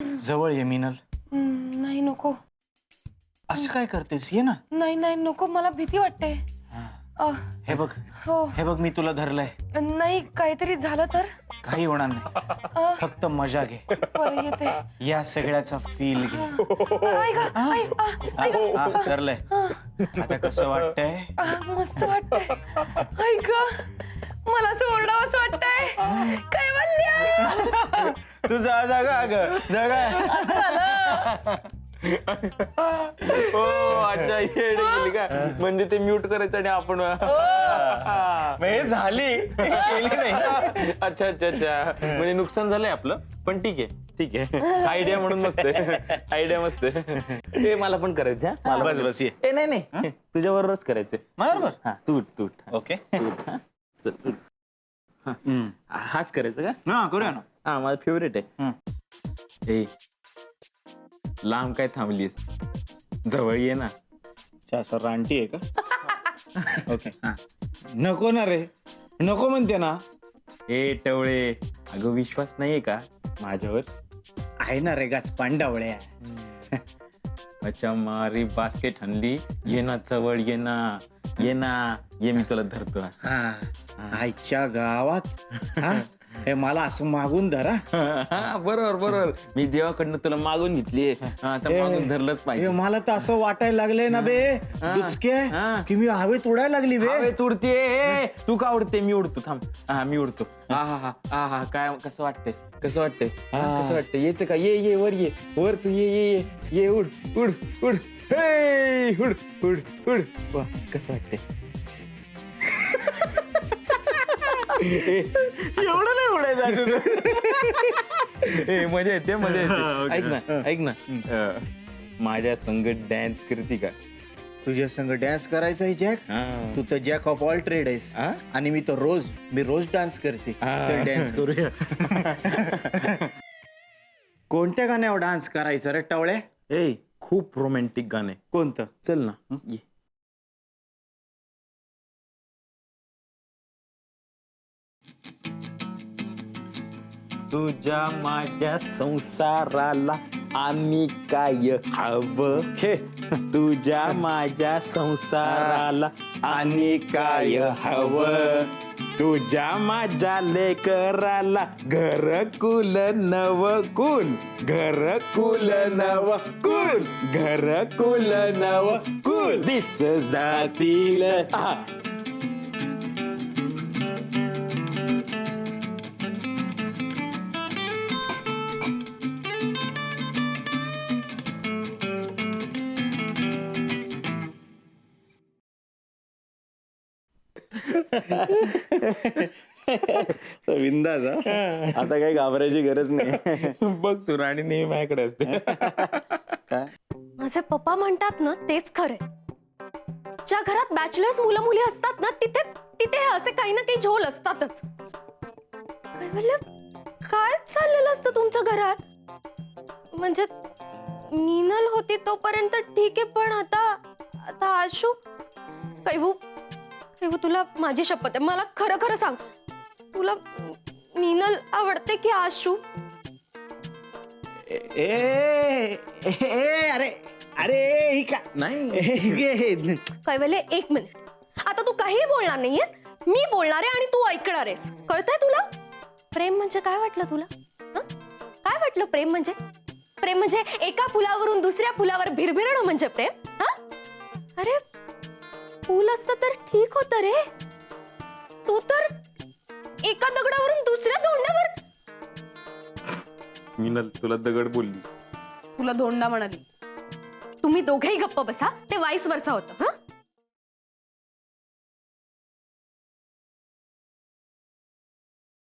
जवळ ये मिनल. नाही नको. असं काय करतेस, ये ना. नाही नाही नको, मला भीती वाटते. हे बघ, हो. हे बघ, मी तुला धरलंय. नाही काहीतरी झालं तर? काही होणार नाही, फक्त मजा घे. बरं येते. या सगळ्याचा फील घे. धरलंय. आता कसं वाटतंय? मस्त वाटतंय. ऐक, मला असं ओरडावंसं वाटतंय. कैवल्य, तू जा जागा ग जागा. हो अच्छा, येड गेली का? म्हणजे ते म्यूट करायचं आणि आपण झाली केली नाही. अच्छा अच्छा अच्छा, म्हणजे नुकसान झालंय आपलं, पण ठीक आहे ठीक आहे. आयडिया म्हणून मस्त आहे, आयडिया मस्त आहे. ते मला पण करायचं. मला बस बस ये. ए नाही नाही, तुझ्या बरोबरच करायचंय. बरोबर. हा तू उठ तू उठ. ओके. तू उठ, हा. चल उठ. हाच करायचं का? हा करूया ना. हा माझा फेवरेट आहे. ए लांब काय थांबलीस, जवळ ये ना. असं रानटी आहे का? ओके. नको ना रे, नको म्हणते ना. ए टवळे, अगं विश्वास नाहीये का माझ्यावर? आहे ना रे गाच पांडावळ्या. अच्छा मारी बास्केट हनली. ये ना जवळ, ये ना ये ना, ये मी तुला धरतो. आईच्या गावात हे मला असं मागून धरा. बरोबर बरोबर, मी देवाकडनं तुला मागून घेतली, मागून धरलंच पाहिजे. मला तर असं वाटायला लागलंय ना बे दुचके की मी हवेत उडायला लागली बे. हवेत उडते. तू का उडते? मी उडतो. थांब. हा मी उडतो. हा हा हा हा हा. काय कसं वाटतंय? कसं वाटतंय? कसं वाटतंय? येच का? ये ये वर, ये वर तू, ये ये ये ये. उड उड उड. हे उड उड उड. वा कसं वाटतंय? एवढं नाही उडायचं. ए मजा येते मजा येते. ऐक ना ऐक ना, माझ्या संग डॅन्स करते का? तुझ्या संग डान्स करायचा आहे जॅक? तू तर जॅक ऑफ ऑल ट्रेड आहेस आणि मी रोज डान्स करते. चल डान्स करूया. कोणत्या गाण्यावर डान्स करायचा रे टवळे? ए खूप रोमॅन्टिक गाणे. कोणतं? चल ना ये. तुझ्या माझ्या संसाराला आणि काय हवं हे? तुझ्या माझ्या संसाराला आणि काय हवं? तुझ्या माझ्या लेकराला घरकुल नवकुल, घरकुल नवकुल, घरकुल नवकुल दिस जातील. विंदाज. आता काही घाबरायची गरज नाही. बघ तू राणी नेहमी माझ्याकडे असते. काय? माझे पप्पा म्हणतात ना तेच खरे. ज्या घरात बॅचलर्स मुलं मुली असतात ना तिथे तिथे असे काही ना काही झोल असतातच. काय चाललेलं असतं तुमच्या घरात? म्हणजे मीनल होती तोपर्यंत ठीक आहे, पण आता आशू. कैवू तुला माझी शपथ आहे, मला खरं खरं सांग, तुला मीनल आवडते की आशू? अरे अरे ही का नाही कैवल्य एक मिनिट, आता तू काही बोलणार नाहीयेस, मी बोलणार आहे आणि तू ऐकणार आहेस. कळतंय तुला? प्रेम म्हणजे काय वाटलं तुला? काय वाटलं प्रेम म्हणजे? प्रेम म्हणजे एका फुलावरून दुसऱ्या फुलावर भिरभिरणं म्हणजे प्रेम? अरे फुल असतं तर ठीक होतं रे, तू तर एका दगडावरून दुसऱ्या धोंड्यावर. मीनल तुला दगड बोलली, तुला धोंडा म्हणाली. तुम्ही दोघेही गप्प बसा, ते वाईस वर्षा होतं.